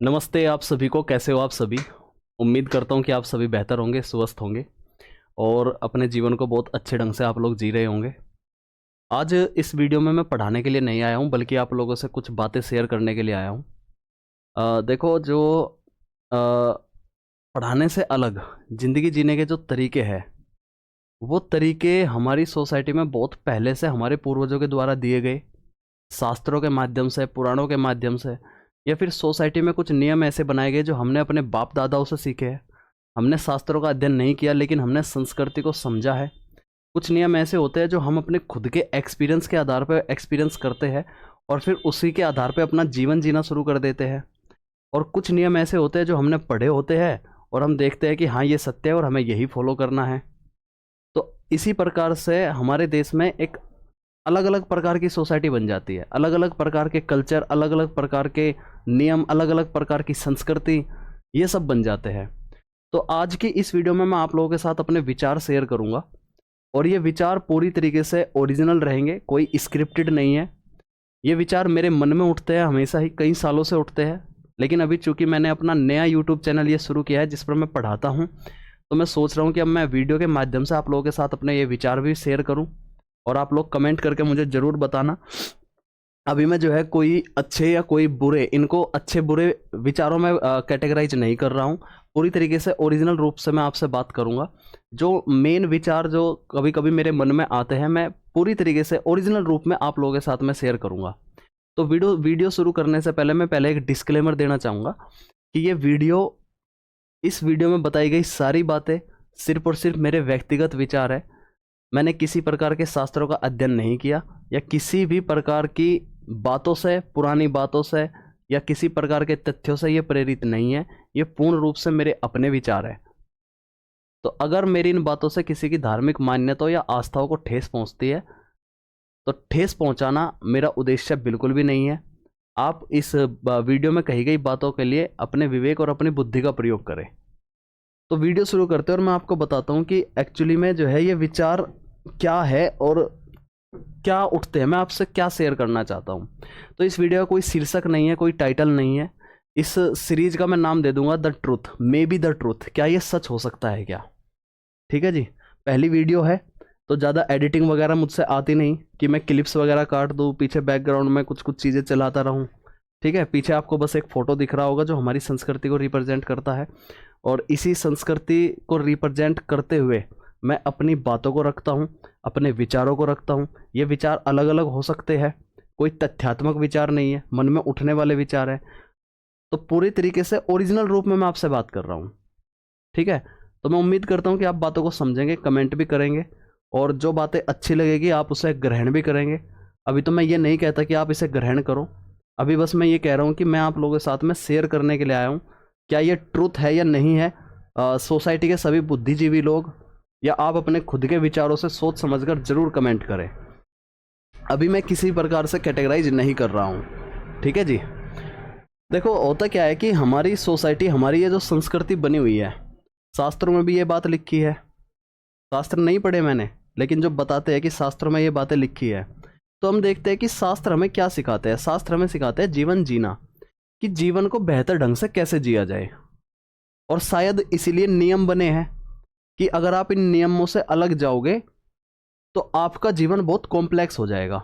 नमस्ते आप सभी को। कैसे हो आप सभी? उम्मीद करता हूँ कि आप सभी बेहतर होंगे, स्वस्थ होंगे और अपने जीवन को बहुत अच्छे ढंग से आप लोग जी रहे होंगे। आज इस वीडियो में मैं पढ़ाने के लिए नहीं आया हूँ, बल्कि आप लोगों से कुछ बातें शेयर करने के लिए आया हूँ। देखो, जो अ, पढ़ाने से अलग ज़िंदगी जीने के जो तरीके हैं, वो तरीके हमारी सोसाइटी में बहुत पहले से हमारे पूर्वजों के द्वारा दिए गए, शास्त्रों के माध्यम से, पुराणों के माध्यम से, या फिर सोसाइटी में कुछ नियम ऐसे बनाए गए जो हमने अपने बाप दादाओं से सीखे हैं। हमने शास्त्रों का अध्ययन नहीं किया, लेकिन हमने संस्कृति को समझा है। कुछ नियम ऐसे होते हैं जो हम अपने खुद के एक्सपीरियंस के आधार पर एक्सपीरियंस करते हैं और फिर उसी के आधार पर अपना जीवन जीना शुरू कर देते हैं। और कुछ नियम ऐसे होते हैं जो हमने पढ़े होते हैं और हम देखते हैं कि हाँ, ये सत्य है और हमें यही फॉलो करना है। तो इसी प्रकार से हमारे देश में एक अलग अलग प्रकार की सोसाइटी बन जाती है। अलग अलग प्रकार के कल्चर, अलग अलग प्रकार के नियम, अलग अलग प्रकार की संस्कृति, ये सब बन जाते हैं। तो आज की इस वीडियो में मैं आप लोगों के साथ अपने विचार शेयर करूंगा और ये विचार पूरी तरीके से ओरिजिनल रहेंगे, कोई स्क्रिप्टेड नहीं है। ये विचार मेरे मन में उठते हैं, हमेशा ही कई सालों से उठते हैं, लेकिन अभी चूंकि मैंने अपना नया यूट्यूब चैनल ये शुरू किया है जिस पर मैं पढ़ाता हूँ, तो मैं सोच रहा हूँ कि अब मैं वीडियो के माध्यम से आप लोगों के साथ अपने ये विचार भी शेयर करूँ और आप लोग कमेंट करके मुझे ज़रूर बताना। अभी मैं जो है कोई अच्छे या कोई बुरे, इनको अच्छे बुरे विचारों में कैटेगराइज नहीं कर रहा हूँ। पूरी तरीके से ओरिजिनल रूप से मैं आपसे बात करूँगा। जो मेन विचार जो कभी कभी मेरे मन में आते हैं, मैं पूरी तरीके से ओरिजिनल रूप में आप लोगों के साथ में शेयर करूँगा। तो वीडियो शुरू करने से पहले मैं एक डिस्क्लेमर देना चाहूँगा कि इस वीडियो में बताई गई सारी बातें सिर्फ और सिर्फ मेरे व्यक्तिगत विचार है। मैंने किसी प्रकार के शास्त्रों का अध्ययन नहीं किया या किसी भी प्रकार की बातों से, पुरानी बातों से या किसी प्रकार के तथ्यों से ये प्रेरित नहीं है। ये पूर्ण रूप से मेरे अपने विचार है। तो अगर मेरी इन बातों से किसी की धार्मिक मान्यताओं या आस्थाओं को ठेस पहुंचती है, तो ठेस पहुंचाना मेरा उद्देश्य बिल्कुल भी नहीं है। आप इस वीडियो में कही गई बातों के लिए अपने विवेक और अपनी बुद्धि का प्रयोग करें। तो वीडियो शुरू करते हैं और मैं आपको बताता हूँ कि एक्चुअली में जो है ये विचार क्या है और क्या उठते हैं, मैं आपसे क्या शेयर करना चाहता हूँ। तो इस वीडियो का कोई शीर्षक नहीं है, कोई टाइटल नहीं है। इस सीरीज का मैं नाम दे दूंगा the truth, may be the truth, क्या ये सच हो सकता है क्या। ठीक है जी। पहली वीडियो है तो ज़्यादा एडिटिंग वगैरह मुझसे आती नहीं कि मैं क्लिप्स वगैरह काट दूँ, पीछे बैकग्राउंड में कुछ कुछ चीज़ें चलाता रहूँ। ठीक है, पीछे आपको बस एक फ़ोटो दिख रहा होगा जो हमारी संस्कृति को रिप्रेजेंट करता है और इसी संस्कृति को रिप्रेजेंट करते हुए मैं अपनी बातों को रखता हूँ, अपने विचारों को रखता हूँ। ये विचार अलग अलग हो सकते हैं, कोई तथ्यात्मक विचार नहीं है, मन में उठने वाले विचार है। तो पूरी तरीके से ओरिजिनल रूप में मैं आपसे बात कर रहा हूँ। ठीक है, तो मैं उम्मीद करता हूँ कि आप बातों को समझेंगे, कमेंट भी करेंगे और जो बातें अच्छी लगेगी आप उसे ग्रहण भी करेंगे। अभी तो मैं ये नहीं कहता कि आप इसे ग्रहण करो, अभी बस मैं ये कह रहा हूँ कि मैं आप लोगों के साथ में शेयर करने के लिए आया हूँ। क्या ये ट्रुथ है या नहीं है, सोसाइटी के सभी बुद्धिजीवी लोग या आप अपने खुद के विचारों से सोच समझकर जरूर कमेंट करें। अभी मैं किसी प्रकार से कैटेगराइज नहीं कर रहा हूँ। ठीक है जी। देखो, होता क्या है कि हमारी सोसाइटी, हमारी ये जो संस्कृति बनी हुई है, शास्त्रों में भी ये बात लिखी है। शास्त्र नहीं पढ़े मैंने, लेकिन जो बताते हैं कि शास्त्रों में ये बातें लिखी है, तो हम देखते हैं कि शास्त्र हमें क्या सिखाते हैं। शास्त्र हमें सिखाते हैं जीवन जीना, कि जीवन को बेहतर ढंग से कैसे जिया जाए। और शायद इसीलिए नियम बने हैं कि अगर आप इन नियमों से अलग जाओगे तो आपका जीवन बहुत कॉम्प्लेक्स हो जाएगा।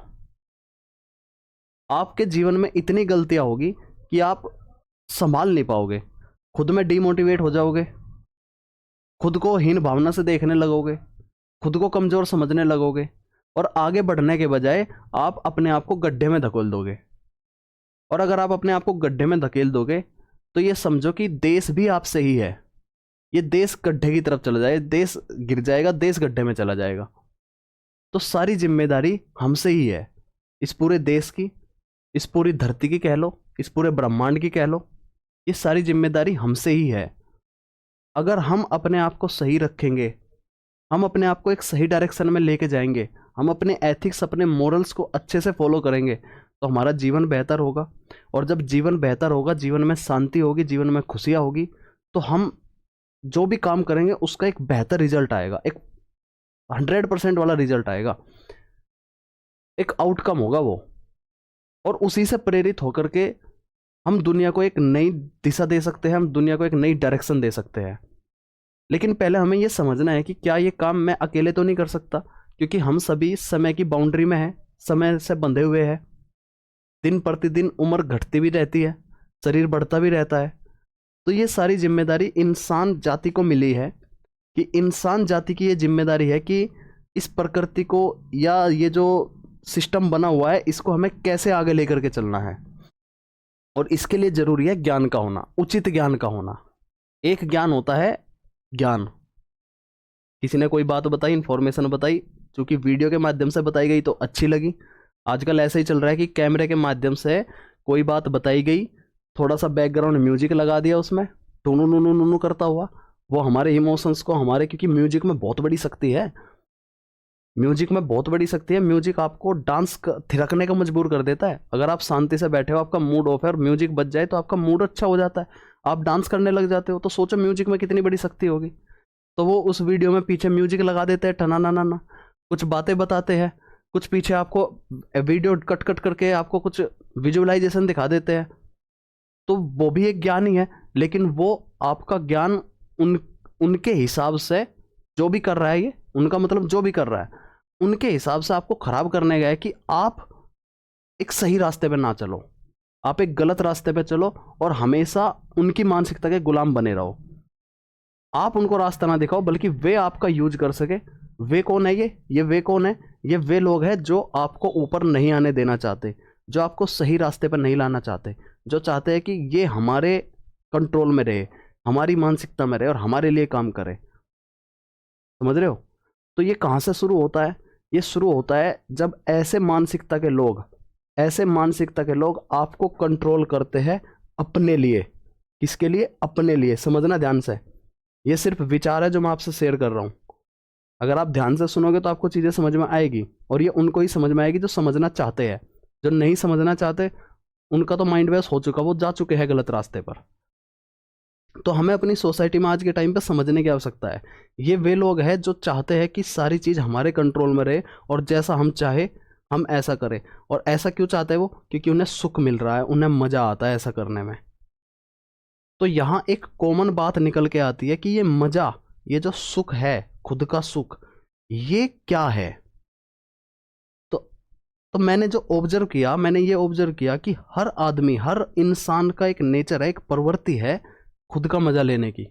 आपके जीवन में इतनी गलतियां होगी कि आप संभाल नहीं पाओगे, खुद में डिमोटिवेट हो जाओगे, खुद को हीन भावना से देखने लगोगे, खुद को कमजोर समझने लगोगे और आगे बढ़ने के बजाय आप अपने आप को गड्ढे में धकेल दोगे। और अगर आप अपने आप को गड्ढे में धकेल दोगे तो ये समझो कि देश भी आपसे ही है। ये देश गड्ढे की तरफ चला जाए, देश गिर जाएगा, देश गड्ढे में चला जाएगा। तो सारी जिम्मेदारी हमसे ही है, इस पूरे देश की, इस पूरी धरती की कह लो, इस पूरे ब्रह्मांड की कह लो। ये सारी जिम्मेदारी हमसे ही है। अगर हम अपने आप को सही रखेंगे, हम अपने आप को एक सही डायरेक्शन में लेके जाएंगे, हम अपने एथिक्स, अपने मोरल्स को अच्छे से फॉलो करेंगे, तो हमारा जीवन बेहतर होगा। और जब जीवन बेहतर होगा, जीवन में शांति होगी, जीवन में खुशियाँ होगी, तो हम जो भी काम करेंगे उसका एक बेहतर रिजल्ट आएगा, एक 100% वाला रिजल्ट आएगा, एक आउटकम होगा वो। और उसी से प्रेरित होकर के हम दुनिया को एक नई दिशा दे सकते हैं, हम दुनिया को एक नई डायरेक्शन दे सकते हैं। लेकिन पहले हमें यह समझना है कि क्या ये काम मैं अकेले तो नहीं कर सकता, क्योंकि हम सभी समय की बाउंड्री में हैं, समय से बंधे हुए हैं। दिन प्रतिदिन उम्र घटती भी रहती है, शरीर बढ़ता भी रहता है। तो ये सारी जिम्मेदारी इंसान जाति को मिली है, कि इंसान जाति की ये जिम्मेदारी है कि इस प्रकृति को या ये जो सिस्टम बना हुआ है इसको हमें कैसे आगे लेकर के चलना है। और इसके लिए जरूरी है ज्ञान का होना, उचित ज्ञान का होना। एक ज्ञान होता है ज्ञान, किसी ने कोई बात बताई, इंफॉर्मेशन बताई, चूंकि वीडियो के माध्यम से बताई गई तो अच्छी लगी। आजकल ऐसा ही चल रहा है कि कैमरे के माध्यम से कोई बात बताई गई, थोड़ा सा बैकग्राउंड म्यूजिक लगा दिया उसमें, टूनू नूनू नूनू करता हुआ, वो हमारे इमोशंस को, हमारे, क्योंकि म्यूजिक में बहुत बड़ी शक्ति है, म्यूजिक में बहुत बड़ी शक्ति है। म्यूजिक आपको डांस थिरकने का मजबूर कर देता है। अगर आप शांति से बैठे हो, आपका मूड ऑफ है और म्यूजिक बज जाए तो आपका मूड अच्छा हो जाता है, आप डांस करने लग जाते हो। तो सोचो म्यूजिक में कितनी बड़ी शक्ति होगी। तो वो उस वीडियो में पीछे म्यूजिक लगा देते हैं, टना ना ना ना, कुछ बातें बताते हैं, कुछ पीछे आपको वीडियो कट कट करके आपको कुछ विजुअलाइजेशन दिखा देते हैं। तो वो भी एक ज्ञान ही है, लेकिन वो आपका ज्ञान उनके हिसाब से जो भी कर रहा है, ये उनका मतलब जो भी कर रहा है उनके हिसाब से आपको खराब करने गए कि आप एक सही रास्ते पे ना चलो, आप एक गलत रास्ते पे चलो और हमेशा उनकी मानसिकता के गुलाम बने रहो। आप उनको रास्ता ना दिखाओ, बल्कि वे आपका यूज कर सके। वे कौन है? ये वे कौन है? ये वे लोग हैं जो आपको ऊपर नहीं आने देना चाहते, जो आपको सही रास्ते पर नहीं लाना चाहते, जो चाहते हैं कि ये हमारे कंट्रोल में रहे, हमारी मानसिकता में रहे और हमारे लिए काम करे। समझ रहे हो? तो ये कहाँ से शुरू होता है? ये शुरू होता है जब ऐसे मानसिकता के लोग आपको कंट्रोल करते हैं अपने लिए। किसके लिए? अपने लिए। समझना ध्यान से, ये सिर्फ विचार है जो मैं आपसे शेयर कर रहा हूँ। अगर आप ध्यान से सुनोगे तो आपको चीज़ें समझ में आएगी, और ये उनको ही समझ में आएगी जो समझना चाहते हैं। जो नहीं समझना चाहते उनका तो माइंड वैस हो चुका, वो जा चुके हैं गलत रास्ते पर। तो हमें अपनी सोसाइटी में आज के टाइम पे समझने की आवश्यकता है। ये वे लोग हैं जो चाहते हैं कि सारी चीज़ हमारे कंट्रोल में रहे और जैसा हम चाहे हम ऐसा करें। और ऐसा क्यों चाहते हैं वो? क्योंकि उन्हें सुख मिल रहा है, उन्हें मज़ा आता है ऐसा करने में। तो यहाँ एक कॉमन बात निकल के आती है कि ये मज़ा, ये जो सुख है, खुद का सुख, ये क्या है? तो मैंने जो ऑब्जर्व किया, मैंने ये ऑब्जर्व किया कि हर आदमी, हर इंसान का एक नेचर है, एक प्रवृत्ति है खुद का मजा लेने की।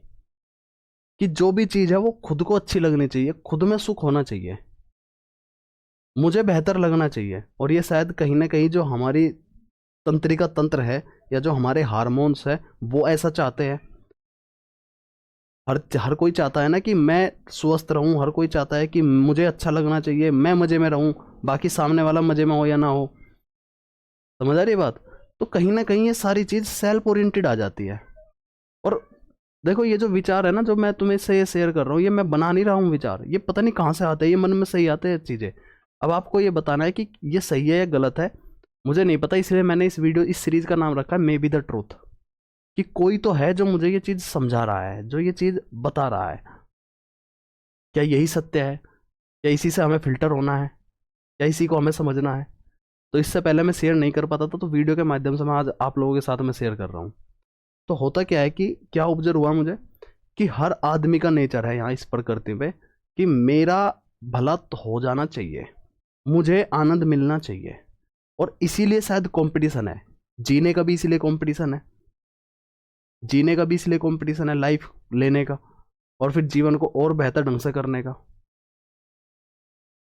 कि जो भी चीज है वो खुद को अच्छी लगनी चाहिए, खुद में सुख होना चाहिए, मुझे बेहतर लगना चाहिए। और ये शायद कहीं ना कहीं जो हमारी तंत्रिका तंत्र है या जो हमारे हार्मोन्स है वो ऐसा चाहते हैं। हर कोई चाहता है ना कि मैं स्वस्थ रहूं, हर कोई चाहता है कि मुझे अच्छा लगना चाहिए, मैं मजे में रहूं, बाकी सामने वाला मजे में हो या ना हो। समझ आ रही बात? तो कहीं ना कहीं ये सारी चीज सेल्फ ओरिएंटेड आ जाती है। और देखो, ये जो विचार है ना, जो मैं तुम्हें से ये शेयर कर रहा हूँ, ये मैं बना नहीं रहा हूँ विचार, ये पता नहीं कहाँ से आते हैं, ये मन में सही आते हैं चीज़ें। अब आपको ये बताना है कि ये सही है या गलत है, मुझे नहीं पता, इसलिए मैंने इस सीरीज का नाम रखा है मे बी द ट्रूथ। कि कोई तो है जो मुझे ये चीज़ समझा रहा है, जो ये चीज़ बता रहा है। क्या यही सत्य है? क्या इसी से हमें फिल्टर होना है? क्या इसी को हमें समझना है? तो इससे पहले मैं शेयर नहीं कर पाता था, तो वीडियो के माध्यम से मैं आज आप लोगों के साथ में शेयर कर रहा हूँ। तो होता क्या है कि क्या ऑब्जर्व हुआ मुझे कि हर आदमी का नेचर है यहाँ इस प्रकृति पे कि मेरा भला तो हो जाना चाहिए, मुझे आनंद मिलना चाहिए। और इसीलिए शायद कंपटीशन है, जीने का भी इसीलिए कंपटीशन है, जीने का भी इसलिए कंपटीशन है, लाइफ लेने का और फिर जीवन को और बेहतर ढंग से करने का।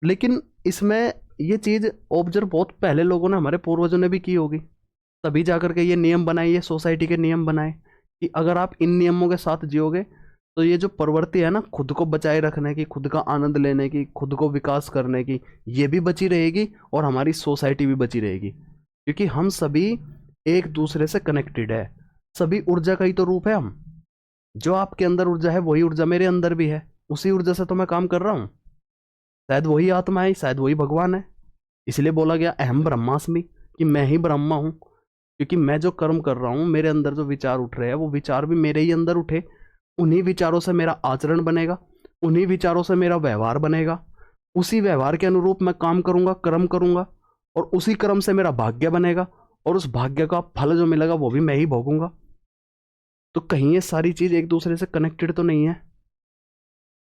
लेकिन इसमें ये चीज़ ऑब्जर्व बहुत पहले लोगों ने, हमारे पूर्वजों ने भी की होगी, तभी जाकर के ये नियम बनाए, ये सोसाइटी के नियम बनाए कि अगर आप इन नियमों के साथ जियोगे तो ये जो प्रवृत्ति है ना खुद को बचाए रखने की, खुद का आनंद लेने की, खुद को विकास करने की, ये भी बची रहेगी और हमारी सोसाइटी भी बची रहेगी। क्योंकि हम सभी एक दूसरे से कनेक्टेड है, सभी ऊर्जा का ही तो रूप है हम। जो आपके अंदर ऊर्जा है वही ऊर्जा मेरे अंदर भी है, उसी ऊर्जा से तो मैं काम कर रहा हूँ। शायद वही आत्मा है, शायद वही भगवान है। इसलिए बोला गया अहम ब्रह्मास्मि, कि मैं ही ब्रह्मा हूँ। क्योंकि मैं जो कर्म कर रहा हूँ, मेरे अंदर जो विचार उठ रहे हैं वो विचार भी मेरे ही अंदर उठे, उन्हीं विचारों से मेरा आचरण बनेगा, उन्हीं विचारों से मेरा व्यवहार बनेगा, उसी व्यवहार के अनुरूप मैं काम करूँगा, कर्म करूँगा, और उसी कर्म से मेरा भाग्य बनेगा, और उस भाग्य का फल जो मिलेगा वो भी मैं ही भोगूंगा। तो कहीं ये सारी चीज एक दूसरे से कनेक्टेड तो नहीं है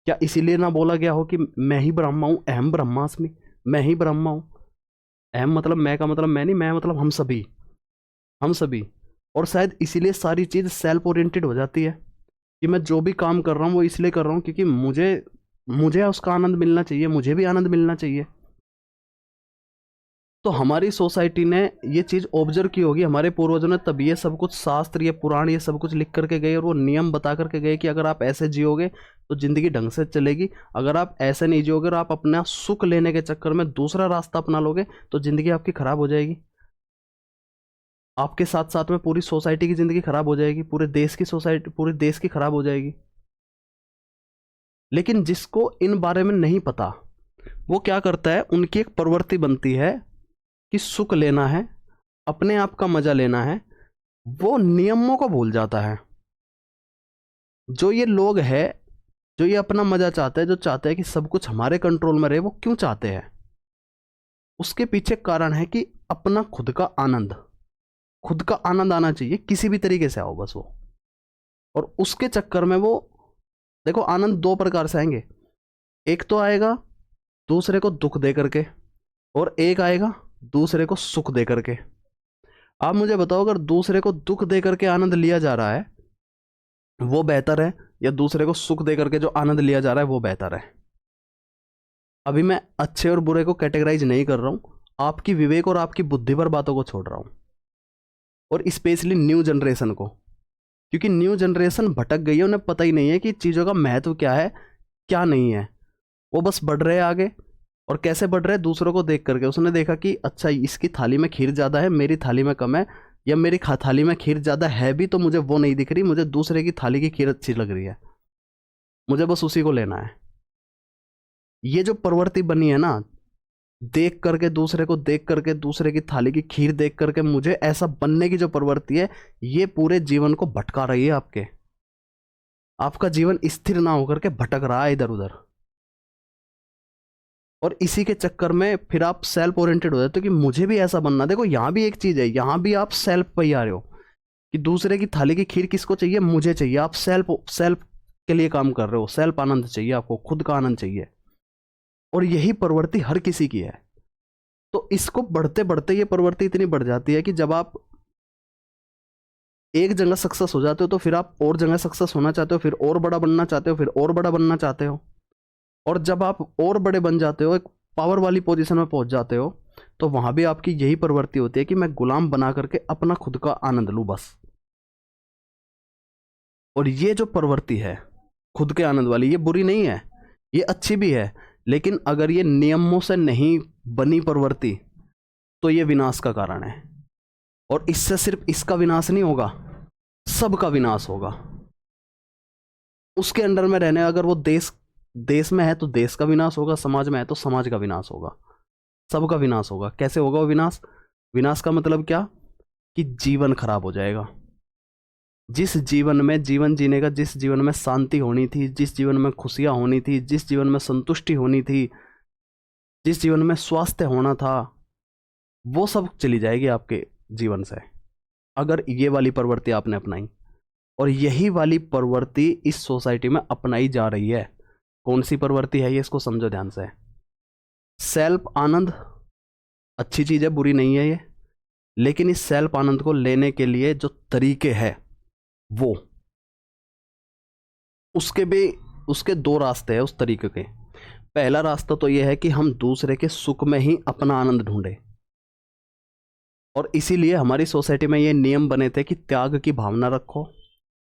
क्या? इसीलिए ना बोला गया हो कि मैं ही ब्रह्मा हूं, अहम ब्रह्मास्मि, मैं ही ब्रह्मा हूं। अहम मतलब मैं का मतलब मैं नहीं, मैं मतलब हम सभी, हम सभी। और शायद इसीलिए सारी चीज सेल्फ ओरिएंटेड हो जाती है कि मैं जो भी काम कर रहा हूँ वो इसलिए कर रहा हूँ क्योंकि मुझे मुझे उसका आनंद मिलना चाहिए, मुझे भी आनंद मिलना चाहिए। तो हमारी सोसाइटी ने ये चीज ऑब्जर्व की होगी, हमारे पूर्वजों ने, तब ये सब कुछ शास्त्र, ये पुराण, ये सब कुछ लिख करके गए और वो नियम बता करके गए कि अगर आप ऐसे जियोगे तो जिंदगी ढंग से चलेगी, अगर आप ऐसे नहीं जियोगे और आप अपना सुख लेने के चक्कर में दूसरा रास्ता अपना लोगे तो जिंदगी आपकी खराब हो जाएगी। आपके साथ साथ में पूरी सोसाइटी की जिंदगी खराब हो जाएगी, पूरे देश की सोसाइटी, पूरे देश की खराब हो जाएगी। लेकिन जिसको इन बारे में नहीं पता वो क्या करता है, उनकी एक प्रवृत्ति बनती है कि सुख लेना है, अपने आप का मजा लेना है, वो नियमों को भूल जाता है। जो ये लोग हैं, जो ये अपना मजा चाहते हैं, जो चाहते हैं कि सब कुछ हमारे कंट्रोल में रहे, वो क्यों चाहते हैं? उसके पीछे कारण है कि अपना खुद का आनंद, खुद का आनंद आना चाहिए, किसी भी तरीके से आओ बस वो। और उसके चक्कर में वो, देखो आनंद दो प्रकार से आएंगे, एक तो आएगा दूसरे को दुख दे करके, और एक आएगा दूसरे को सुख दे करके। आप मुझे बताओ, अगर दूसरे को दुख दे करके आनंद लिया जा रहा है वो बेहतर है, या दूसरे को सुख दे करके जो आनंद लिया जा रहा है वो बेहतर है? अभी मैं अच्छे और बुरे को कैटेगराइज नहीं कर रहा हूं, आपकी विवेक और आपकी बुद्धि पर बातों को छोड़ रहा हूं, और स्पेशली न्यू जनरेशन को, क्योंकि न्यू जनरेशन भटक गई है, उन्हें पता ही नहीं है कि चीज़ों का महत्व क्या है, क्या नहीं है। वो बस बढ़ रहे हैं आगे, और कैसे बढ़ रहे हैं? दूसरों को देख करके। उसने देखा कि अच्छा इसकी थाली में खीर ज़्यादा है, मेरी थाली में कम है, या मेरी थाली में खीर ज़्यादा है भी तो मुझे वो नहीं दिख रही, मुझे दूसरे की थाली की खीर अच्छी लग रही है, मुझे बस उसी को लेना है। ये जो प्रवृत्ति बनी है ना, देख करके, दूसरे को देख करके, दूसरे की थाली की खीर देख करके मुझे ऐसा बनने की जो प्रवृत्ति है, ये पूरे जीवन को भटका रही है आपके। आपका जीवन स्थिर ना होकर के भटक रहा है इधर उधर, और इसी के चक्कर में फिर आप सेल्फ ओरिएंटेड हो जाते हो कि मुझे भी ऐसा बनना। देखो यहाँ भी एक चीज है, यहाँ भी आप सेल्फ पे ही आ रहे हो कि दूसरे की थाली की खीर किसको चाहिए? मुझे चाहिए। आप सेल्फ सेल्फ के लिए काम कर रहे हो, सेल्फ आनंद चाहिए आपको, खुद का आनंद चाहिए, और यही प्रवृत्ति हर किसी की है। तो इसको बढ़ते बढ़ते ये प्रवृत्ति इतनी बढ़ जाती है कि जब आप एक जगह सक्सेस हो जाते हो तो फिर आप और जगह सक्सेस होना चाहते हो, फिर और बड़ा बनना चाहते हो, फिर और बड़ा बनना चाहते हो, और जब आप और बड़े बन जाते हो, एक पावर वाली पोजीशन में पहुंच जाते हो, तो वहां भी आपकी यही प्रवृत्ति होती है कि मैं गुलाम बना करके अपना खुद का आनंद लूं बस। और ये जो प्रवृत्ति है खुद के आनंद वाली, ये बुरी नहीं है, ये अच्छी भी है, लेकिन अगर ये नियमों से नहीं बनी प्रवृत्ति तो ये विनाश का कारण है। और इससे सिर्फ इसका विनाश नहीं होगा, सबका विनाश होगा। उसके अंडर में रहने, अगर वो देश देश में है तो देश का विनाश होगा, समाज में है तो समाज का विनाश होगा, सबका विनाश होगा। कैसे होगा वो विनाश? विनाश का मतलब क्या? कि जीवन खराब हो जाएगा। जिस जीवन में, जीवन जीने का, जिस जीवन में शांति होनी थी, जिस जीवन में खुशियां होनी थी, जिस जीवन में संतुष्टि होनी थी, जिस जीवन में स्वास्थ्य होना था, वो सब चली जाएगी आपके जीवन से, अगर ये वाली प्रवृत्ति आपने अपनाई। और यही वाली प्रवृत्ति इस सोसाइटी में अपनाई जा रही है। कौन सी प्रवृत्ति है ये? इसको समझो ध्यान से। सेल्फ आनंद अच्छी चीज है, बुरी नहीं है ये, लेकिन इस सेल्फ आनंद को लेने के लिए जो तरीके हैं वो, उसके दो रास्ते हैं उस तरीके के। पहला रास्ता तो ये है कि हम दूसरे के सुख में ही अपना आनंद ढूंढे, और इसीलिए हमारी सोसाइटी में ये नियम बने थे कि त्याग की भावना रखो,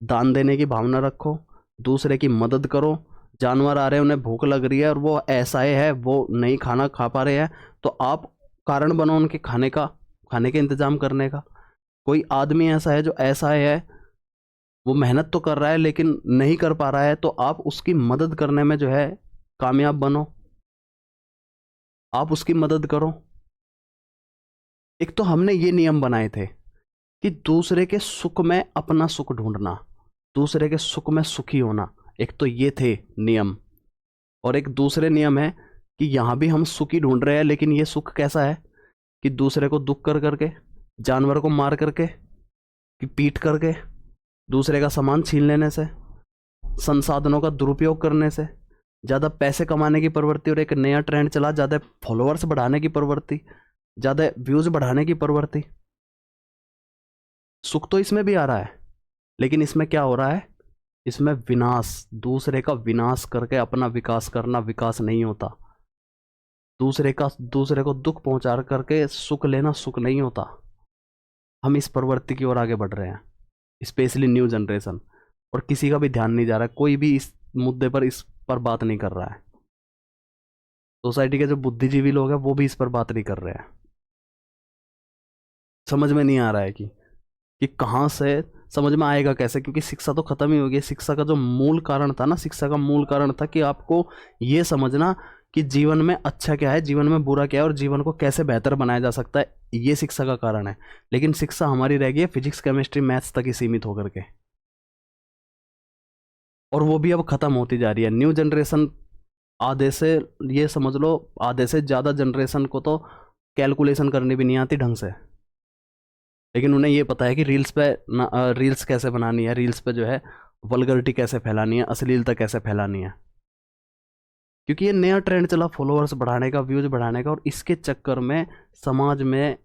दान देने की भावना रखो, दूसरे की मदद करो। जानवर आ रहे हैं, उन्हें भूख लग रही है और वो ऐसा है, वो नहीं खाना खा पा रहे हैं, तो आप कारण बनो उनके खाने के इंतजाम करने का। कोई आदमी ऐसा है जो ऐसा है, वो मेहनत तो कर रहा है लेकिन नहीं कर पा रहा है, तो आप उसकी मदद करने में जो है कामयाब बनो, आप उसकी मदद करो। एक तो हमने ये नियम बनाए थे कि दूसरे के सुख में अपना सुख ढूंढना, दूसरे के सुख में सुखी होना, एक तो ये थे नियम। और एक दूसरे नियम है कि यहाँ भी हम सुखी ढूंढ रहे हैं, लेकिन ये सुख कैसा है कि दूसरे को दुख कर करके, जानवर को मार करके, कि पीट करके, दूसरे का सामान छीन लेने से, संसाधनों का दुरुपयोग करने से, ज़्यादा पैसे कमाने की प्रवृत्ति, और एक नया ट्रेंड चला ज़्यादा फॉलोअर्स बढ़ाने की प्रवृत्ति, ज़्यादा व्यूज बढ़ाने की प्रवृत्ति। सुख तो इसमें भी आ रहा है, लेकिन इसमें क्या हो रहा है, इसमें विनाश, दूसरे का विनाश करके अपना विकास करना विकास नहीं होता। दूसरे को दुख पहुंचा करके सुख लेना सुख नहीं होता। हम इस प्रवृत्ति की ओर आगे बढ़ रहे हैं, स्पेशली न्यू जनरेशन, और किसी का भी ध्यान नहीं जा रहा है, कोई भी इस मुद्दे पर इस पर बात नहीं कर रहा है। सोसाइटी के जो बुद्धिजीवी लोग हैं वो भी इस पर बात नहीं कर रहे हैं। समझ में नहीं आ रहा है कि कहाँ से, समझ में आएगा कैसे, क्योंकि शिक्षा तो खत्म ही हो गई। शिक्षा का जो मूल कारण था ना, शिक्षा का मूल कारण था कि आपको ये समझना कि जीवन में अच्छा क्या है, जीवन में बुरा क्या है, और जीवन को कैसे बेहतर बनाया जा सकता है, ये शिक्षा का कारण है। लेकिन शिक्षा हमारी रह गई है फिजिक्स केमिस्ट्री मैथ्स तक ही सीमित होकर के, और वो भी अब खत्म होती जा रही है। न्यू जनरेशन, आधे से, ये समझ लो आधे से ज़्यादा जनरेशन को तो कैलकुलेशन करनी भी नहीं आती ढंग से, लेकिन उन्हें ये पता है कि रील्स पे रील्स कैसे बनानी है, रील्स पे जो है वल्गरिटी कैसे फैलानी है, अश्लीलता कैसे फैलानी है। क्योंकि ये नया ट्रेंड चला फॉलोअर्स बढ़ाने का, व्यूज बढ़ाने का, और इसके चक्कर में समाज में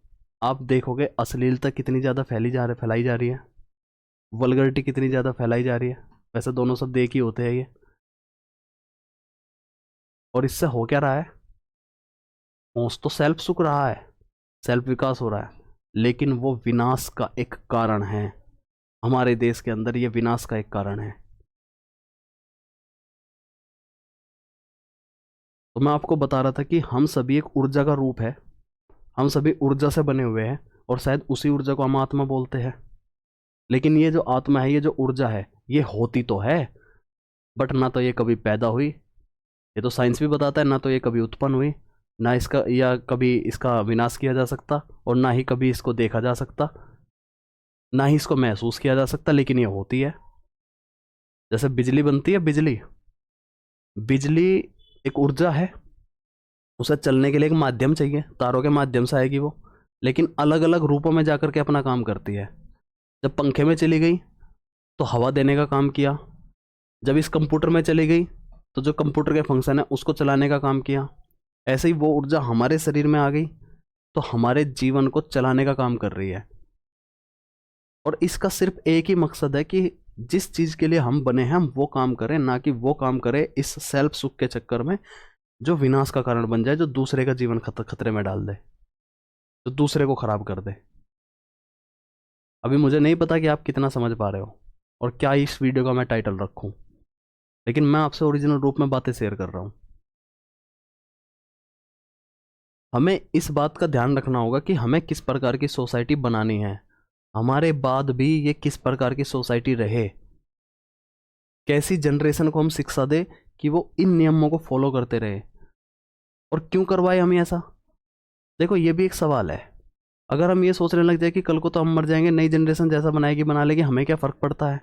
आप देखोगे अश्लीलता कितनी ज़्यादा फैलाई जा रही है, वल्गरिटी कितनी ज़्यादा फैलाई जा रही है। वैसे दोनों शब्द एक ही होते हैं ये, और इससे हो क्या रहा है, पहुँच तो सेल्फ सुख रहा है, सेल्फ विकास हो रहा है, लेकिन वो विनाश का एक कारण है। हमारे देश के अंदर ये विनाश का एक कारण है। तो मैं आपको बता रहा था कि हम सभी एक ऊर्जा का रूप है, हम सभी ऊर्जा से बने हुए हैं, और शायद उसी ऊर्जा को हम आत्मा बोलते हैं। लेकिन ये जो आत्मा है, ये जो ऊर्जा है, ये होती तो है, बट ना तो ये कभी पैदा हुई, ये तो साइंस भी बताता है, ना तो ये कभी उत्पन्न हुई, ना इसका या कभी इसका विनाश किया जा सकता, और ना ही कभी इसको देखा जा सकता, ना ही इसको महसूस किया जा सकता, लेकिन ये होती है। जैसे बिजली बनती है, बिजली बिजली एक ऊर्जा है, उसे चलने के लिए एक माध्यम चाहिए, तारों के माध्यम से आएगी वो, लेकिन अलग अलग रूपों में जाकर के अपना काम करती है। जब पंखे में चली गई तो हवा देने का काम किया, जब इस कंप्यूटर में चली गई तो जो कंप्यूटर के फंक्शन है उसको चलाने का काम किया। ऐसे ही वो ऊर्जा हमारे शरीर में आ गई तो हमारे जीवन को चलाने का काम कर रही है। और इसका सिर्फ एक ही मकसद है कि जिस चीज़ के लिए हम बने हैं हम वो काम करें, ना कि वो काम करें इस सेल्फ सुख के चक्कर में जो विनाश का कारण बन जाए, जो दूसरे का जीवन खतरे में डाल दे, जो दूसरे को खराब कर दे। अभी मुझे नहीं पता कि आप कितना समझ पा रहे हो और क्या इस वीडियो का मैं टाइटल रखूं, लेकिन मैं आपसे ओरिजिनल रूप में बातें शेयर कर रहा हूं। हमें इस बात का ध्यान रखना होगा कि हमें किस प्रकार की सोसाइटी बनानी है, हमारे बाद भी ये किस प्रकार की सोसाइटी रहे, कैसी जनरेशन को हम शिक्षा दे कि वो इन नियमों को फॉलो करते रहे। और क्यों करवाए हमें ऐसा, देखो ये भी एक सवाल है। अगर हम ये सोचने लग जाए कि कल को तो हम मर जाएंगे, नई जनरेशन जैसा बनाएगी बना लेगी, हमें क्या फ़र्क पड़ता है,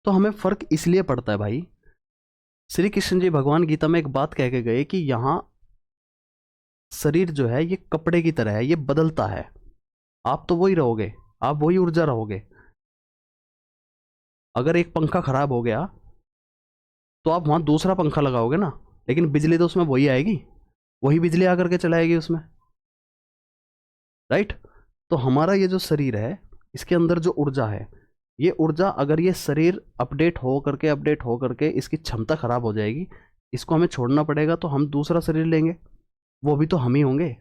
तो हमें फ़र्क इसलिए पड़ता है भाई, श्री कृष्ण जी भगवान गीता में एक बात कह के गए कि यहाँ शरीर जो है ये कपड़े की तरह है, ये बदलता है, आप तो वही रहोगे, आप वही ऊर्जा रहोगे। अगर एक पंखा खराब हो गया तो आप वहाँ दूसरा पंखा लगाओगे ना, लेकिन बिजली तो उसमें वही आएगी, वही बिजली आकर के चलाएगी उसमें, राइट। तो हमारा ये जो शरीर है इसके अंदर जो ऊर्जा है, ये ऊर्जा अगर ये शरीर अपडेट हो करके इसकी क्षमता खराब हो जाएगी, इसको हमें छोड़ना पड़ेगा, तो हम दूसरा शरीर लेंगे, वो भी तो हम ही होंगे।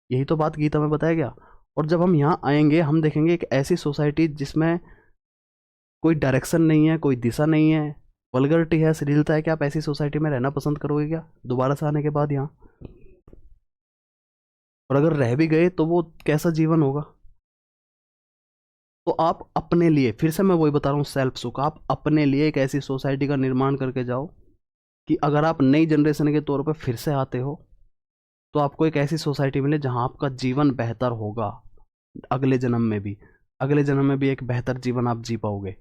यही तो बात गीता में बताया गया। और जब हम यहाँ आएंगे हम देखेंगे एक ऐसी सोसाइटी जिसमें कोई डायरेक्शन नहीं है, कोई दिशा नहीं है, वल्गरिटी है, अश्लीलता है। क्या आप ऐसी सोसाइटी में रहना पसंद करोगे क्या दोबारा से आने के बाद यहाँ? और अगर रह भी गए तो वो कैसा जीवन होगा? तो आप अपने लिए, फिर से मैं वही बता रहा हूँ, सेल्फ सुख, आप अपने लिए एक ऐसी सोसाइटी का निर्माण करके जाओ कि अगर आप नई जनरेशन के तौर पर फिर से आते हो तो आपको एक ऐसी सोसाइटी मिले जहाँ आपका जीवन बेहतर होगा, अगले जन्म में भी, अगले जन्म में भी एक बेहतर जीवन आप जी पाओगे।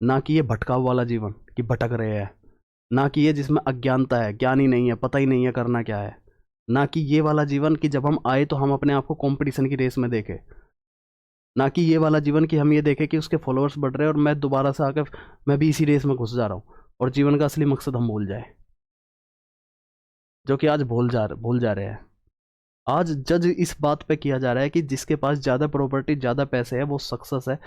ना कि ये भटकाव वाला जीवन कि भटक रहे हैं, ना कि ये जिसमें अज्ञानता है, ज्ञान ही नहीं है, पता ही नहीं है करना क्या है। ना कि ये वाला जीवन कि जब हम आए तो हम अपने आप को कंपटीशन की रेस में देखें, ना कि ये वाला जीवन कि हम ये देखें कि उसके फॉलोअर्स बढ़ रहे हैं और मैं दोबारा से आकर मैं भी इसी रेस में घुस जा रहा हूँ और जीवन का असली मकसद हम भूल जाए, जो कि आज भूल जा रहे हैं। आज जज इस बात पे किया जा रहा है कि जिसके पास ज़्यादा प्रॉपर्टी ज़्यादा पैसे है वो सक्सेस है।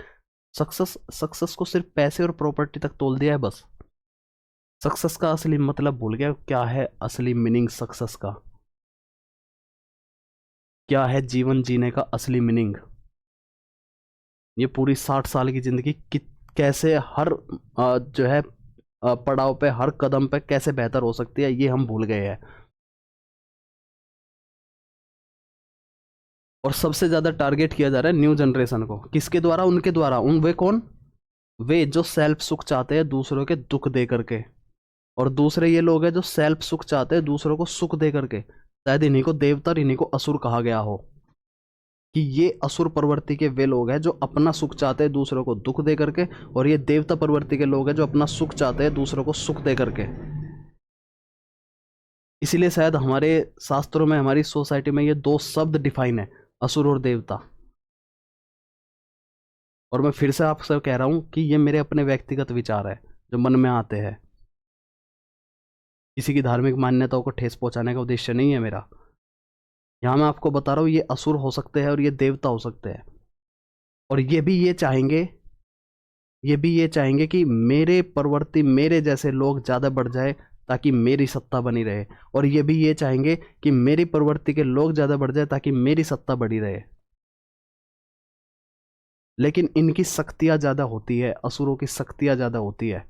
सक्सेस को सिर्फ पैसे और प्रॉपर्टी तक तोल दिया है बस। सक्सेस का असली मतलब भूल गया। क्या है असली मीनिंग सक्सेस का? क्या है जीवन जीने का असली मीनिंग? ये पूरी 60 साल की जिंदगी कैसे हर जो है पड़ाव पे, हर कदम पे कैसे बेहतर हो सकती है, ये हम भूल गए हैं। और सबसे ज्यादा टारगेट किया जा रहा है न्यू जनरेशन को। किसके द्वारा? उनके द्वारा। वे कौन? वे जो सेल्फ सुख चाहते हैं दूसरों के दुख दे करके। और दूसरे ये लोग हैं जो सेल्फ सुख चाहते हैं दूसरों को सुख दे करके। शायद इन्हीं को देवता और इन्हीं को असुर कहा गया हो, कि ये असुर प्रवृत्ति के वे लोग हैं जो अपना सुख चाहते हैं दूसरों को दुख दे करके, और ये देवता प्रवृत्ति के लोग हैं जो अपना सुख चाहते हैं दूसरों को सुख दे करके। इसीलिए शायद हमारे शास्त्रों में, हमारी सोसाइटी में ये दो शब्द डिफाइन है, असुर और देवता। और मैं फिर से आपसे कह रहा हूं कि ये मेरे अपने व्यक्तिगत विचार है जो मन में आते हैं। किसी की धार्मिक मान्यताओं को ठेस पहुंचाने का उद्देश्य नहीं है मेरा। यहां मैं आपको बता रहा हूं ये असुर हो सकते हैं और ये देवता हो सकते हैं। और ये भी ये चाहेंगे कि मेरे प्रवृत्ति, मेरे जैसे लोग ज़्यादा बढ़ जाए ताकि मेरी सत्ता बनी रहे। और ये भी ये चाहेंगे कि मेरी प्रवृत्ति के लोग ज़्यादा बढ़ जाए ताकि मेरी सत्ता बनी रहे। लेकिन इनकी शक्तियाँ ज़्यादा होती है, असुरों की शक्तियाँ ज़्यादा होती है।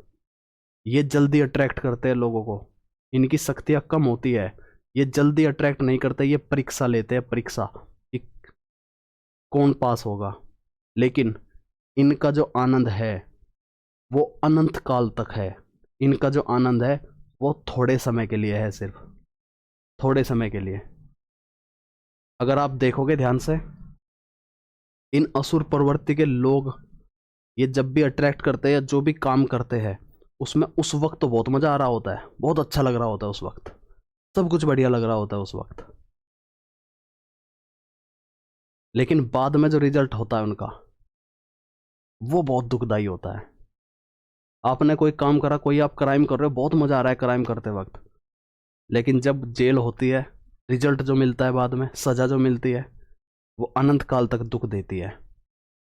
ये जल्दी अट्रैक्ट करते हैं लोगों को। इनकी शक्तियाँ कम होती है, ये जल्दी अट्रैक्ट नहीं करते। ये परीक्षा लेते हैं, परीक्षा कि कौन पास होगा। लेकिन इनका जो आनंद है वो अनंत काल तक है। इनका जो आनंद है वो थोड़े समय के लिए है, सिर्फ थोड़े समय के लिए। अगर आप देखोगे ध्यान से, इन असुर प्रवृत्ति के लोग ये जब भी अट्रैक्ट करते हैं या जो भी काम करते हैं उसमें उस वक्त तो बहुत मजा आ रहा होता है, बहुत अच्छा लग रहा होता है उस वक्त, सब कुछ बढ़िया लग रहा होता है उस वक्त। लेकिन बाद में जो रिजल्ट होता है उनका वो बहुत दुखदाई होता है। आपने कोई काम करा, कोई आप क्राइम कर रहे हो, बहुत मजा आ रहा है क्राइम करते वक्त, लेकिन जब जेल होती है, रिजल्ट जो मिलता है बाद में, सजा जो मिलती है, वो अनंत काल तक दुख देती है।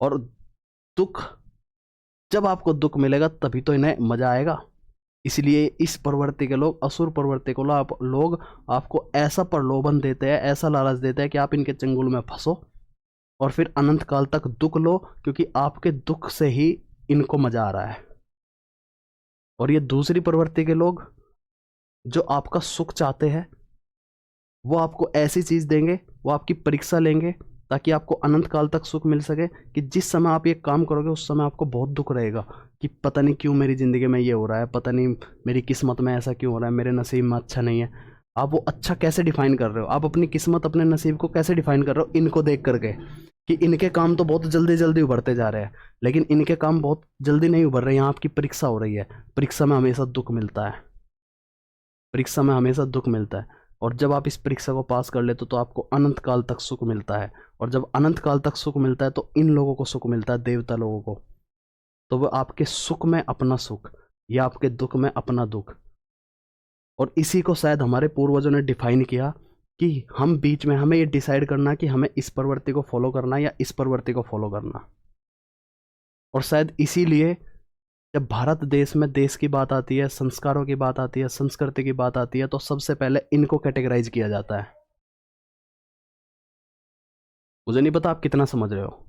और दुख, जब आपको दुख मिलेगा तभी तो इन्हें मजा आएगा। इसलिए इस प्रवृत्ति के लोग, असुर प्रवृत्ति को लोग आपको ऐसा प्रलोभन देते हैं, ऐसा लालच देते हैं कि आप इनके चंगुल में फंसो और फिर अनंत काल तक दुख लो, क्योंकि आपके दुख से ही इनको मजा आ रहा है। और ये दूसरी प्रवृत्ति के लोग जो आपका सुख चाहते हैं वो आपको ऐसी चीज देंगे, वो आपकी परीक्षा लेंगे ताकि आपको अनंत काल तक सुख मिल सके। कि जिस समय आप ये काम करोगे उस समय आपको बहुत दुख रहेगा कि पता नहीं क्यों मेरी ज़िंदगी में ये हो रहा है, पता नहीं मेरी किस्मत में ऐसा क्यों हो रहा है, मेरे नसीब में अच्छा नहीं है। आप वो अच्छा कैसे डिफाइन कर रहे हो? आप अपनी किस्मत, अपने नसीब को कैसे डिफाइन कर रहे हो? इनको देख करके कि इनके काम तो बहुत जल्दी जल्दी उभरते जा रहे हैं, लेकिन इनके काम बहुत जल्दी नहीं उभर रहे। यहाँ आपकी परीक्षा हो रही है, परीक्षा में हमेशा दुख मिलता है, परीक्षा में हमेशा दुख मिलता है। और जब आप इस परीक्षा को पास कर लेते तो आपको अनंत काल तक सुख मिलता है। और जब अनंत काल तक सुख मिलता है तो इन लोगों को सुख मिलता है, देवता लोगों को। तो वो आपके सुख में अपना सुख या आपके दुख में अपना दुख। और इसी को शायद हमारे पूर्वजों ने डिफाइन किया कि हम बीच में, हमें ये डिसाइड करना कि हमें इस प्रवृत्ति को फॉलो करना या इस प्रवृत्ति को फॉलो करना। और शायद इसीलिए जब भारत देश में देश की बात आती है, संस्कारों की बात आती है, संस्कृति की बात आती है, तो सबसे पहले इनको कैटेगराइज किया जाता है। मुझे नहीं पता आप कितना समझ रहे हो,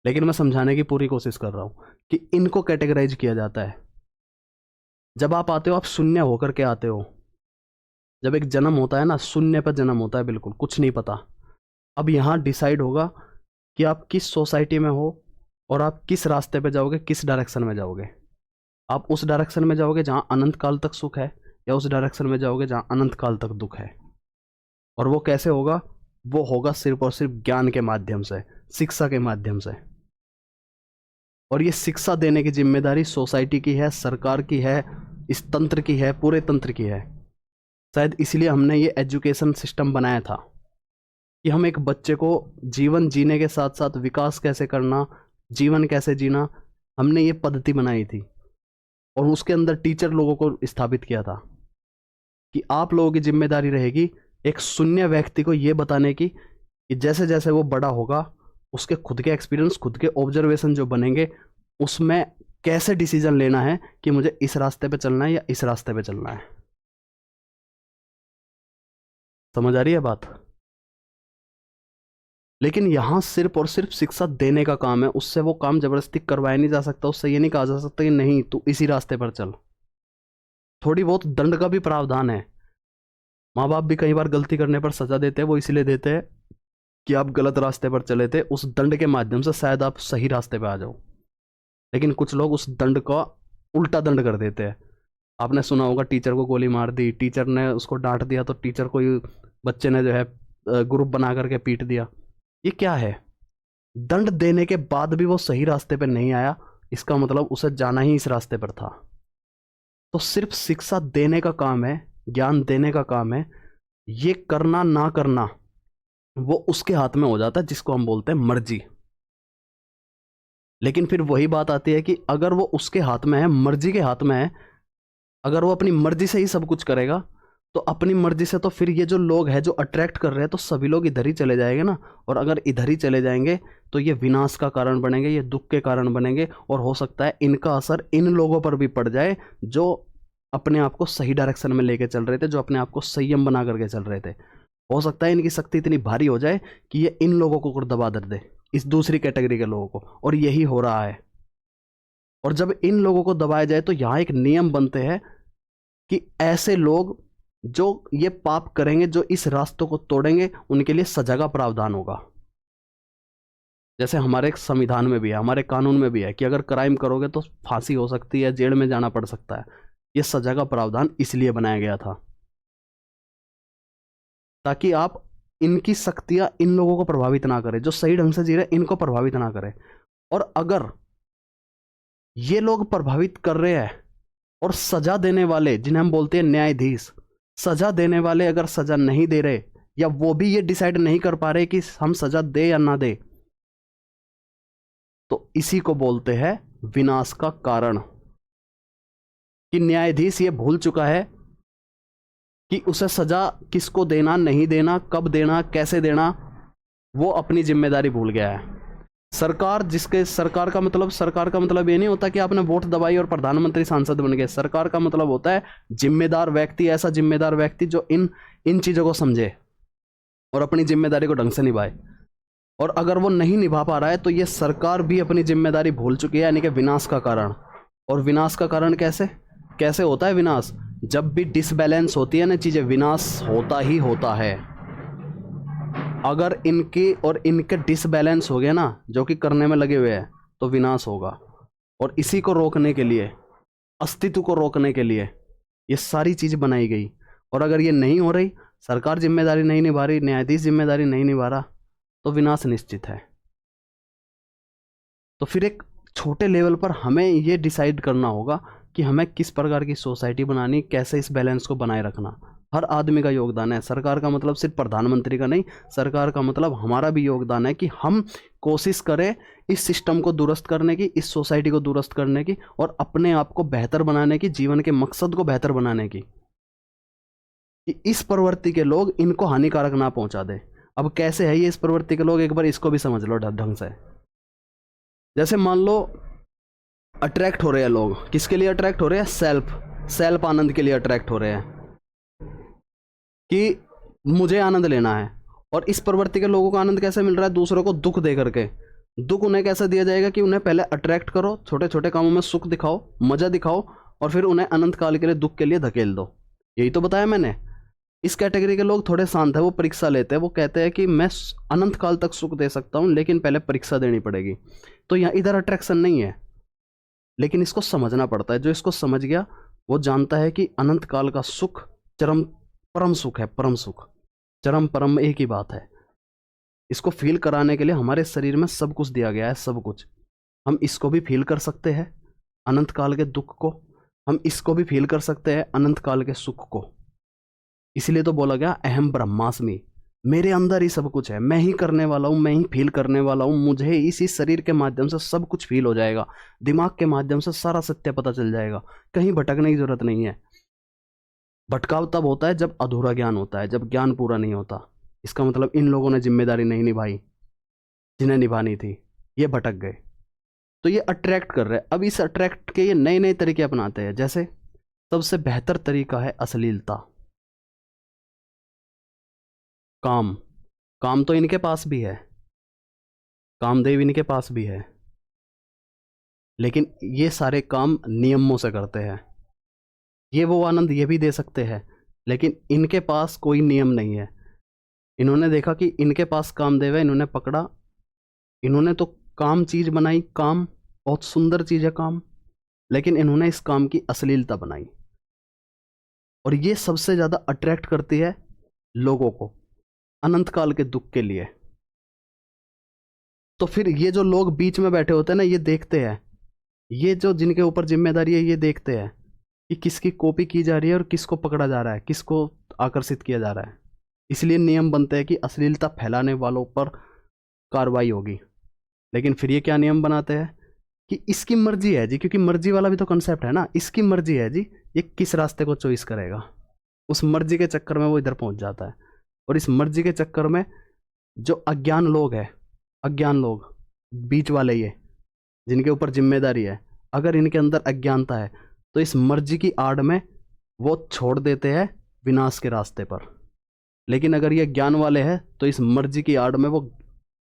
लेकिन मैं समझाने की पूरी कोशिश कर रहा हूं कि इनको कैटेगराइज किया जाता है। जब आप आते हो, आप शून्य होकर के आते हो। जब एक जन्म होता है ना, शून्य पर जन्म होता है, बिल्कुल कुछ नहीं पता। अब यहाँ डिसाइड होगा कि आप किस सोसाइटी में हो और आप किस रास्ते पे जाओगे, किस डायरेक्शन में जाओगे। आप उस डायरेक्शन में जाओगे जहाँ अनंत काल तक सुख है, या उस डायरेक्शन में जाओगे जहाँ अनंत काल तक दुख है। और वो कैसे होगा? वो होगा सिर्फ और सिर्फ ज्ञान के माध्यम से, शिक्षा के माध्यम से। और ये शिक्षा देने की जिम्मेदारी सोसाइटी की है, सरकार की है, इस तंत्र की है, पूरे तंत्र की है। शायद इसलिए हमने ये एजुकेशन सिस्टम बनाया था कि हम एक बच्चे को जीवन जीने के साथ साथ विकास कैसे करना, जीवन कैसे जीना, हमने ये पद्धति बनाई थी। और उसके अंदर टीचर लोगों को स्थापित किया था कि आप लोगों की जिम्मेदारी रहेगी एक शून्य व्यक्ति को ये बताने की कि जैसे जैसे वो बड़ा होगा उसके खुद के एक्सपीरियंस, खुद के ऑब्जर्वेशन जो बनेंगे, उसमें कैसे डिसीजन लेना है कि मुझे इस रास्ते पे चलना है या इस रास्ते पे चलना है। समझ आ रही है बात? लेकिन यहां सिर्फ और सिर्फ शिक्षा देने का काम है, उससे वो काम जबरदस्ती करवाया नहीं जा सकता, उससे ये नहीं कहा जा सकता कि नहीं तू इसी रास्ते पर चल। थोड़ी बहुत दंड का भी प्रावधान है। माँ बाप भी कई बार गलती करने पर सजा देते हैं, वो इसलिए देते हैं कि आप गलत रास्ते पर चले थे, उस दंड के माध्यम से शायद आप सही रास्ते पे आ जाओ। लेकिन कुछ लोग उस दंड का उल्टा दंड कर देते हैं। आपने सुना होगा टीचर को गोली मार दी, टीचर ने उसको डांट दिया तो टीचर को बच्चे ने जो है ग्रुप बना करके पीट दिया। ये क्या है? दंड देने के बाद भी वो सही रास्ते पे नहीं आया, इसका मतलब उसे जाना ही इस रास्ते पर था। तो सिर्फ शिक्षा देने का काम है, ज्ञान देने का काम है, ये करना ना करना वो उसके हाथ में हो जाता है, जिसको हम बोलते हैं मर्जी। लेकिन फिर वही बात आती है कि अगर वो उसके हाथ में है, मर्जी के हाथ में है, अगर वो अपनी मर्जी से ही सब कुछ करेगा तो अपनी मर्जी से तो फिर ये जो लोग हैं जो अट्रैक्ट कर रहे हैं तो सभी लोग इधर ही चले जाएंगे ना। और अगर इधर ही चले जाएंगे तो ये विनाश का कारण बनेंगे, ये दुख के कारण बनेंगे, और हो सकता है इनका असर इन लोगों पर भी पड़ जाए जो अपने आप को सही डायरेक्शन में लेके चल रहे थे, जो अपने आप को संयम बना करके चल रहे थे। हो सकता है इनकी शक्ति इतनी भारी हो जाए कि ये इन लोगों को दबा दर दे, इस दूसरी कैटेगरी के लोगों को, और यही हो रहा है। और जब इन लोगों को दबाया जाए तो यहां एक नियम बनते हैं कि ऐसे लोग जो ये पाप करेंगे, जो इस रास्तों को तोड़ेंगे, उनके लिए सजा का प्रावधान होगा। जैसे हमारे संविधान में भी है, हमारे कानून में भी है कि अगर क्राइम करोगे तो फांसी हो सकती है, जेल में जाना पड़ सकता है। ये सजा का प्रावधान इसलिए बनाया गया था ताकि आप इनकी शक्तियां इन लोगों को प्रभावित ना करें, जो सही ढंग से जी रहे इनको प्रभावित ना करें। और अगर ये लोग प्रभावित कर रहे हैं और सजा देने वाले, जिन्हें हम बोलते हैं न्यायाधीश, सजा देने वाले अगर सजा नहीं दे रहे, या वो भी ये डिसाइड नहीं कर पा रहे कि हम सजा दे या ना दे, तो इसी को बोलते हैं विनाश का कारण। कि न्यायाधीश ये भूल चुका है कि उसे सजा किसको देना, नहीं देना, कब देना, कैसे देना, वो अपनी जिम्मेदारी भूल गया है। सरकार का मतलब ये नहीं होता कि आपने वोट दबाई और प्रधानमंत्री सांसद बन गए। सरकार का मतलब होता है जिम्मेदार व्यक्ति, ऐसा जिम्मेदार व्यक्ति जो इन चीजों को समझे और अपनी जिम्मेदारी को ढंग से निभाए। और अगर वो नहीं निभा पा रहा है तो ये सरकार भी अपनी जिम्मेदारी भूल चुकी है, यानी कि विनाश का कारण। और विनाश का कारण कैसे होता है विनाश? जब भी डिसबैलेंस होती है ना चीजें, विनाश होता ही होता है। अगर इनकी और इनके डिसबैलेंस हो गया ना, जो कि करने में लगे हुए हैं, तो विनाश होगा। और इसी को रोकने के लिए, अस्तित्व को रोकने के लिए ये सारी चीज बनाई गई। और अगर ये नहीं हो रही, सरकार जिम्मेदारी नहीं निभा रही, न्यायाधीश जिम्मेदारी नहीं निभा रहा, तो विनाश निश्चित है। तो फिर एक छोटे लेवल पर हमें ये डिसाइड करना होगा कि हमें किस प्रकार की सोसाइटी बनानी, कैसे इस बैलेंस को बनाए रखना। हर आदमी का योगदान है। सरकार का मतलब सिर्फ प्रधानमंत्री का नहीं, सरकार का मतलब हमारा भी योगदान है कि हम कोशिश करें इस सिस्टम को दुरुस्त करने की, इस सोसाइटी को दुरुस्त करने की, और अपने आप को बेहतर बनाने की, जीवन के मकसद को बेहतर बनाने की, कि इस प्रवृत्ति के लोग इनको हानिकारक ना पहुंचा दे। अब कैसे है ये इस प्रवृत्ति के लोग, एक बार इसको भी समझ लो ढंग से। जैसे मान लो अट्रैक्ट हो रहे हैं लोग, किसके लिए अट्रैक्ट हो रहे हैं? सेल्फ आनंद के लिए अट्रैक्ट हो रहे हैं कि मुझे आनंद लेना है। और इस प्रवृत्ति के लोगों को आनंद कैसे मिल रहा है? दूसरों को दुख दे करके। दुख उन्हें कैसे दिया जाएगा? कि उन्हें पहले अट्रैक्ट करो, छोटे छोटे कामों में सुख दिखाओ, मजा दिखाओ, और फिर उन्हें अनंत काल के लिए दुख के लिए धकेल दो। यही तो बताया मैंने। इस कैटेगरी के लोग थोड़े शांत है, वो परीक्षा लेते हैं, वो कहते हैं कि मैं अनंत काल तक सुख दे सकता हूँ, लेकिन पहले परीक्षा देनी पड़ेगी। तो यहाँ इधर अट्रैक्शन नहीं है, लेकिन इसको समझना पड़ता है। जो इसको समझ गया वो जानता है कि अनंत काल का सुख परम सुख है। परम सुख, चरम परम एक ही बात है। इसको फील कराने के लिए हमारे शरीर में सब कुछ दिया गया है, सब कुछ। हम इसको भी फील कर सकते हैं, अनंत काल के दुख को। हम इसको भी फील कर सकते हैं, अनंत काल के सुख को। इसलिए तो बोला गया अहम ब्रह्मास्मि, मेरे अंदर ही सब कुछ है, मैं ही करने वाला हूँ, मैं ही फील करने वाला हूँ, मुझे इसी शरीर के माध्यम से सब कुछ फील हो जाएगा, दिमाग के माध्यम से सारा सत्य पता चल जाएगा, कहीं भटकने की जरूरत नहीं है। भटकाव तब होता है जब अधूरा ज्ञान होता है, जब ज्ञान पूरा नहीं होता। इसका मतलब इन लोगों ने जिम्मेदारी नहीं निभाई जिन्हें निभानी थी, ये भटक गए। तो ये अट्रैक्ट कर रहे हैं। अब इस अट्रैक्ट के ये नए नए तरीके अपनाते हैं। जैसे सबसे बेहतर तरीका है अश्लीलता, काम। काम तो इनके पास भी है, कामदेव इनके पास भी है, लेकिन ये सारे काम नियमों से करते हैं। ये वो आनंद ये भी दे सकते हैं, लेकिन इनके पास कोई नियम नहीं है। इन्होंने देखा कि इनके पास कामदेव है, इन्होंने पकड़ा, इन्होंने तो काम चीज बनाई, काम बहुत सुंदर चीज है काम, लेकिन इन्होंने इस काम की अश्लीलता बनाई। और ये सबसे ज्यादा अट्रैक्ट करती है लोगों को अनंत काल के दुख के लिए। तो फिर ये जो लोग बीच में बैठे होते हैं ना, ये देखते हैं, ये जो जिनके ऊपर जिम्मेदारी है, ये देखते हैं कि किसकी कॉपी की जा रही है और किसको पकड़ा जा रहा है, किसको आकर्षित किया जा रहा है। इसलिए नियम बनते हैं कि अश्लीलता फैलाने वालों पर कार्रवाई होगी। लेकिन फिर ये क्या नियम बनाते हैं कि इसकी मर्जी है जी, क्योंकि मर्जी वाला भी तो कंसेप्ट है ना, इसकी मर्जी है जी, ये किस रास्ते को चॉइस करेगा। उस मर्जी के चक्कर में वो इधर पहुंच जाता है। और इस मर्जी के चक्कर में जो अज्ञान लोग हैं, अज्ञान लोग बीच वाले, ये जिनके ऊपर जिम्मेदारी है, अगर इनके अंदर अज्ञानता है तो इस मर्जी की आड़ में वो छोड़ देते हैं विनाश के रास्ते पर। लेकिन अगर ये ज्ञान वाले हैं तो इस मर्जी की आड़ में वो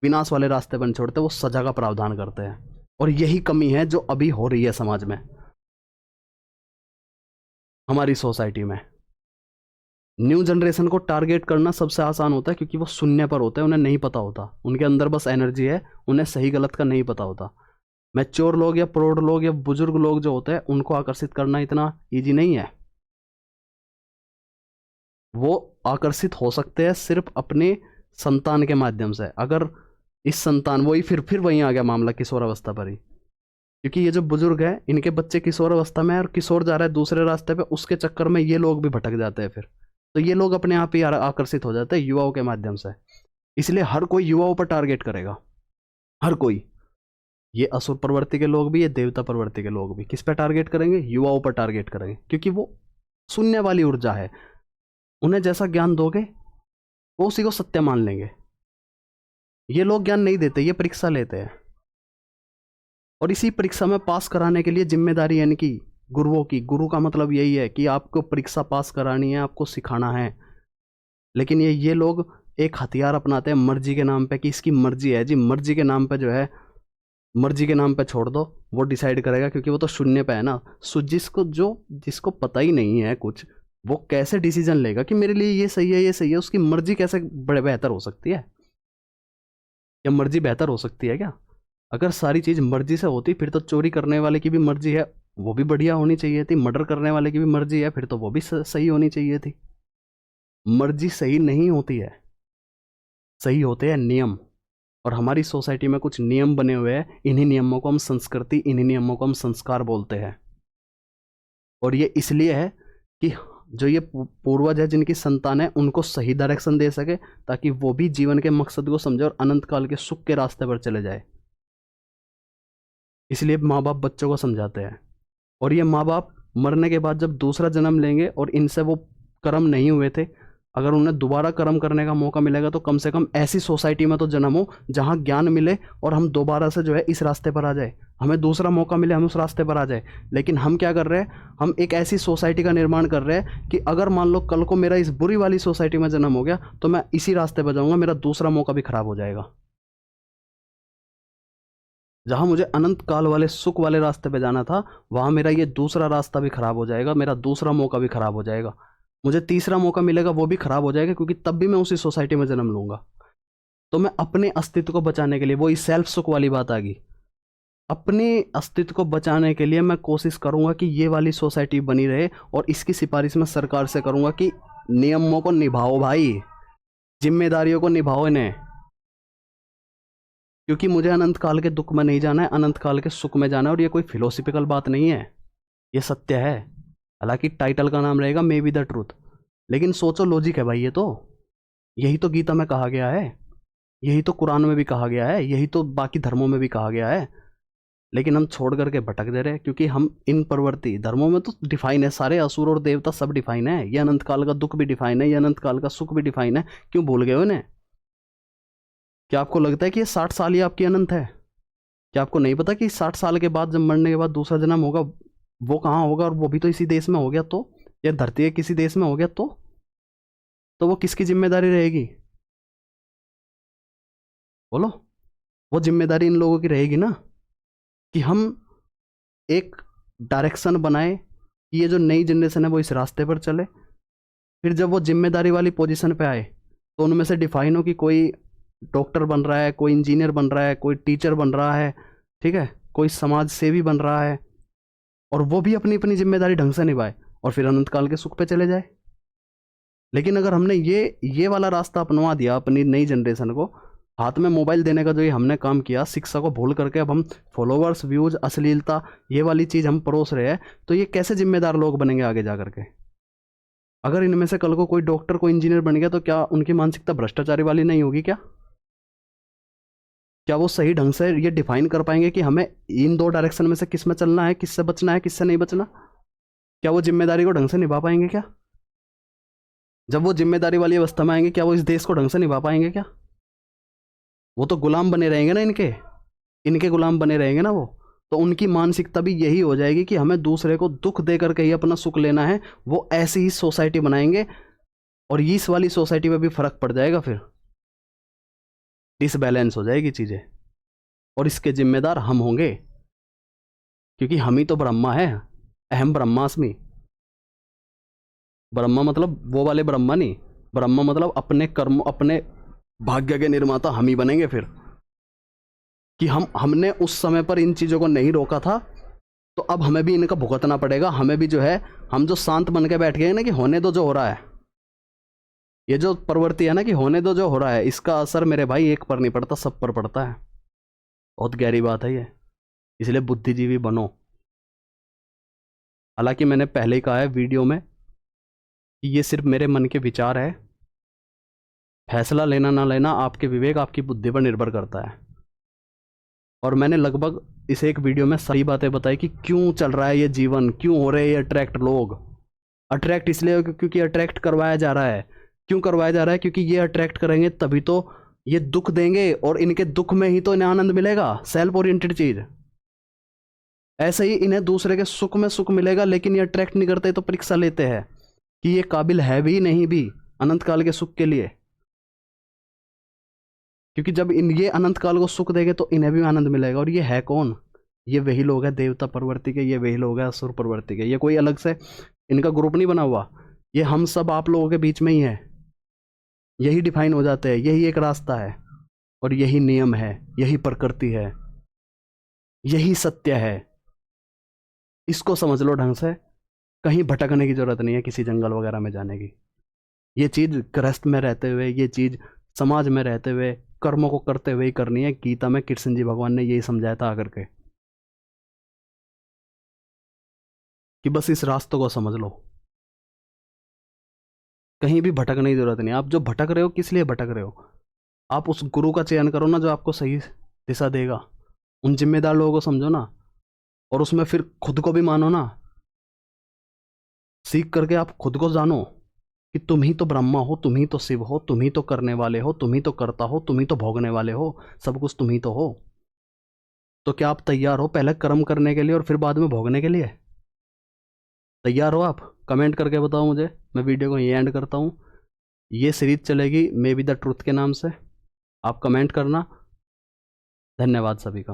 विनाश वाले रास्ते पर नहीं छोड़ते, वो सजा का प्रावधान करते हैं। और यही कमी है जो अभी हो रही है समाज में, हमारी सोसाइटी में। न्यू जनरेशन को टारगेट करना सबसे आसान होता है, क्योंकि वो शून्य पर होते हैं, उन्हें नहीं पता होता, उनके अंदर बस एनर्जी है, उन्हें सही गलत का नहीं पता होता। मैच्योर लोग या प्रौढ़ लोग या बुजुर्ग लोग जो होते हैं, उनको आकर्षित करना इतना ईजी नहीं है। वो आकर्षित हो सकते हैं सिर्फ अपने संतान के माध्यम से। अगर इस संतान, वही फिर वहीं आ गया मामला किशोरावस्था पर ही, क्योंकि ये जो बुजुर्ग है, इनके बच्चे किशोरावस्था में है और किशोर जा रहा है दूसरे रास्ते पे, उसके चक्कर में ये लोग भी भटक जाते हैं। फिर तो ये लोग अपने आप ही आकर्षित हो जाते हैं युवाओं के माध्यम से। इसलिए हर कोई युवाओं पर टारगेट करेगा, हर कोई। ये असुर प्रवृत्ति के लोग भी, ये देवता प्रवृत्ति के लोग भी किस पे टारगेट करेंगे? युवाओं पर टारगेट करेंगे, क्योंकि वो शून्य वाली ऊर्जा है। उन्हें जैसा ज्ञान दोगे वो उसी को सत्य मान लेंगे। ये लोग ज्ञान नहीं देते, ये परीक्षा लेते हैं, और इसी परीक्षा में पास कराने के लिए जिम्मेदारी है इनकी, गुरुओं की। गुरु का मतलब यही है कि आपको परीक्षा पास करानी है, आपको सिखाना है। लेकिन ये लोग एक हथियार अपनाते हैं मर्जी के नाम पे, कि इसकी मर्जी है जी, मर्जी के नाम पे जो है, मर्जी के नाम पे छोड़ दो, वो डिसाइड करेगा, क्योंकि वो तो शून्य पे है ना। जिसको पता ही नहीं है कुछ, वो कैसे डिसीजन लेगा कि मेरे लिए ये सही है, ये सही है? उसकी मर्जी कैसे बेहतर हो सकती है? या मर्जी बेहतर हो सकती है क्या? अगर सारी चीज मर्जी से होती, फिर तो चोरी करने वाले की भी मर्जी है, वो भी बढ़िया होनी चाहिए थी। मर्डर करने वाले की भी मर्जी है, फिर तो वो भी सही होनी चाहिए थी। मर्जी सही नहीं होती है, सही होते हैं नियम। और हमारी सोसाइटी में कुछ नियम बने हुए हैं, इन्हीं नियमों को हम संस्कृति, इन्हीं नियमों को हम संस्कार बोलते हैं। और ये इसलिए है कि जो ये पूर्वज है, जिनकी संतान है, उनको सही डायरेक्शन दे सके, ताकि वो भी जीवन के मकसद को समझे और अनंत काल के सुख के रास्ते पर चले जाए। इसलिए माँ बाप बच्चों को समझाते हैं। और ये माँ बाप मरने के बाद जब दूसरा जन्म लेंगे और इनसे वो कर्म नहीं हुए थे, अगर उन्हें दोबारा कर्म करने का मौका मिलेगा, तो कम से कम ऐसी सोसाइटी में तो जन्म हो जहाँ ज्ञान मिले और हम दोबारा से जो है इस रास्ते पर आ जाए, हमें दूसरा मौका मिले, हम उस रास्ते पर आ जाए। लेकिन हम क्या कर रहे हैं? हम एक ऐसी सोसाइटी का निर्माण कर रहे हैं कि अगर मान लो कल को मेरा इस बुरी वाली सोसाइटी में जन्म हो गया, तो मैं इसी रास्ते पर जाऊँगा, मेरा दूसरा मौका भी खराब हो जाएगा। जहां मुझे अनंत काल वाले सुख वाले रास्ते पे जाना था, वहां मेरा ये दूसरा रास्ता भी खराब हो जाएगा, मेरा दूसरा मौका भी खराब हो जाएगा। मुझे तीसरा मौका मिलेगा, वो भी खराब हो जाएगा, क्योंकि तब भी मैं उसी सोसाइटी में जन्म लूंगा। तो मैं अपने अस्तित्व को बचाने के लिए, वो इस सेल्फ सुख वाली बात आ गई, अपने अस्तित्व को बचाने के लिए मैं कोशिश करूंगा कि ये वाली सोसाइटी बनी रहे, और इसकी सिफारिश मैं सरकार से करूंगा कि नियमों को निभाओ भाई, जिम्मेदारियों को निभाओ इन्हें। क्योंकि मुझे अनंत काल के दुख में नहीं जाना है, अनंत काल के सुख में जाना है। और ये कोई फिलोसफिकल बात नहीं है, ये सत्य है। हालांकि टाइटल का नाम रहेगा मे बी द ट्रूथ, लेकिन सोचो, लॉजिक है भाई ये तो। यही तो गीता में कहा गया है, यही तो कुरान में भी कहा गया है, यही तो बाकी धर्मों में भी कहा गया है। लेकिन हम छोड़ करके भटक दे रहे हैं, क्योंकि हम इन प्रवृत्ति धर्मों में तो डिफाइन है, सारे असुर और देवता सब डिफाइन है, ये अनंत काल का दुख भी डिफाइन है, ये अनंत काल का सुख भी डिफाइन है। क्यों भूल गए हो इन्हें? क्या आपको लगता है कि ये 60 साल ही आपकी अनंत है? क्या आपको नहीं पता कि 60 साल के बाद, जब मरने के बाद दूसरा जन्म होगा, वो कहाँ होगा? और वो भी तो इसी देश में हो गया तो, या धरती के किसी देश में हो गया तो वो किसकी जिम्मेदारी रहेगी? बोलो। वो जिम्मेदारी इन लोगों की रहेगी ना, कि हम एक डायरेक्शन बनाए कि ये जो नई जनरेशन है वो इस रास्ते पर चले। फिर जब वो जिम्मेदारी वाली पोजीशन पे आए तो उनमें से डिफाइन हो कि कोई डॉक्टर बन रहा है, कोई इंजीनियर बन रहा है, कोई टीचर बन रहा है, ठीक है, कोई समाज सेवी बन रहा है, और वो भी अपनी अपनी जिम्मेदारी ढंग से निभाए, और फिर अनंत काल के सुख पे चले जाए। लेकिन अगर हमने ये वाला रास्ता अपनवा दिया अपनी नई जनरेशन को, हाथ में मोबाइल देने का जो ये हमने काम किया, शिक्षा को भूल करके अब हम फॉलोवर्स, व्यूज, अश्लीलता, ये वाली चीज़ हम परोस रहे हैं, तो ये कैसे जिम्मेदार लोग बनेंगे आगे जा करके? अगर इनमें से कल को कोई डॉक्टर, कोई इंजीनियर बन गया तो क्या उनकी मानसिकता भ्रष्टाचारी वाली नहीं होगी? क्या वो सही ढंग से ये डिफाइन कर पाएंगे कि हमें इन दो डायरेक्शन में से किस में चलना है, किससे बचना है, किससे नहीं बचना? क्या वो जिम्मेदारी को ढंग से निभा पाएंगे? क्या जब वो जिम्मेदारी वाली अवस्था में आएंगे, क्या वो इस देश को ढंग से निभा पाएंगे? क्या वो तो गुलाम बने रहेंगे ना, इनके गुलाम बने रहेंगे ना वो। तो उनकी मानसिकता भी यही हो जाएगी कि हमें दूसरे को दुख दे करके ही अपना सुख लेना है। वो ऐसी ही सोसाइटी बनाएंगे, और इस वाली सोसाइटी में भी फर्क पड़ जाएगा, फिर डिसबैलेंस हो जाएगी चीज़ें, और इसके जिम्मेदार हम होंगे, क्योंकि हम ही तो ब्रह्मा है। अहम ब्रह्मास्मि। ब्रह्मा मतलब वो वाले ब्रह्मा नहीं, ब्रह्मा मतलब अपने कर्म, अपने भाग्य के निर्माता हम ही बनेंगे फिर। कि हमने उस समय पर इन चीज़ों को नहीं रोका था, तो अब हमें भी इनका भुगतना पड़ेगा। हमें भी जो है, हम जो शांत बन के बैठ गए ना कि होने दो जो हो रहा है, ये जो प्रवृत्ति है ना कि होने दो जो हो रहा है, इसका असर मेरे भाई एक पर नहीं पड़ता, सब पर पड़ता है। बहुत गहरी बात है ये, इसलिए बुद्धिजीवी बनो। हालांकि मैंने पहले ही कहा है वीडियो में कि ये सिर्फ मेरे मन के विचार है, फैसला लेना ना लेना आपके विवेक, आपकी बुद्धि पर निर्भर करता है। और मैंने लगभग इस एक वीडियो में सारी बातें बताई कि क्यों चल रहा है ये जीवन, क्यों हो रहे हैं ये अट्रैक्ट लोग। अट्रैक्ट इसलिए क्योंकि अट्रैक्ट करवाया जा रहा है। क्यों करवाया जा रहा है? क्योंकि ये अट्रैक्ट करेंगे तभी तो ये दुख देंगे, और इनके दुख में ही तो इन्हें आनंद मिलेगा, सेल्फ ओरिएंटेड चीज। ऐसे ही इन्हें दूसरे के सुख में सुख मिलेगा, लेकिन ये अट्रैक्ट नहीं करते तो परीक्षा लेते हैं कि ये काबिल है भी नहीं भी अनंत काल के सुख के लिए। क्योंकि जब ये अनंत काल को सुख देंगे तो इन्हें भी आनंद मिलेगा। और ये है कौन? ये वही लोग हैं देवता प्रवृत्ति के, ये वही लोग हैं असुर प्रवृत्ति के। ये कोई अलग से इनका ग्रुप नहीं बना हुआ, ये हम सब आप लोगों के बीच में ही है। यही डिफाइन हो जाते हैं, यही एक रास्ता है, और यही नियम है, यही प्रकृति है, यही सत्य है। इसको समझ लो ढंग से, कहीं भटकने की जरूरत नहीं है, किसी जंगल वगैरह में जाने की। ये चीज गृहस्थ में रहते हुए, ये चीज समाज में रहते हुए, कर्मों को करते हुए ही करनी है। गीता में कृष्ण जी भगवान ने यही समझाया था आकर के, कि बस इस रास्तों को समझ लो, कहीं भी भटकने की जरूरत नहीं। आप जो भटक रहे हो, किस लिए भटक रहे हो? आप उस गुरु का चयन करो ना जो आपको सही दिशा देगा। उन जिम्मेदार लोगों को समझो ना, और उसमें फिर खुद को भी मानो ना। सीख करके आप खुद को जानो कि तुम ही तो ब्रह्मा हो, तुम ही तो शिव हो, तुम ही तो करने वाले हो, तुम ही तो करता हो, तुम ही तो भोगने वाले हो, सब कुछ तुम ही तो हो। तो क्या आप तैयार हो पहले कर्म करने के लिए और फिर बाद में भोगने के लिए? तैयार हो आप? कमेंट करके बताओ मुझे। मैं वीडियो को यहीं एंड करता हूँ। ये सीरीज चलेगी मे बी द ट्रुथ के नाम से, आप कमेंट करना। धन्यवाद सभी का।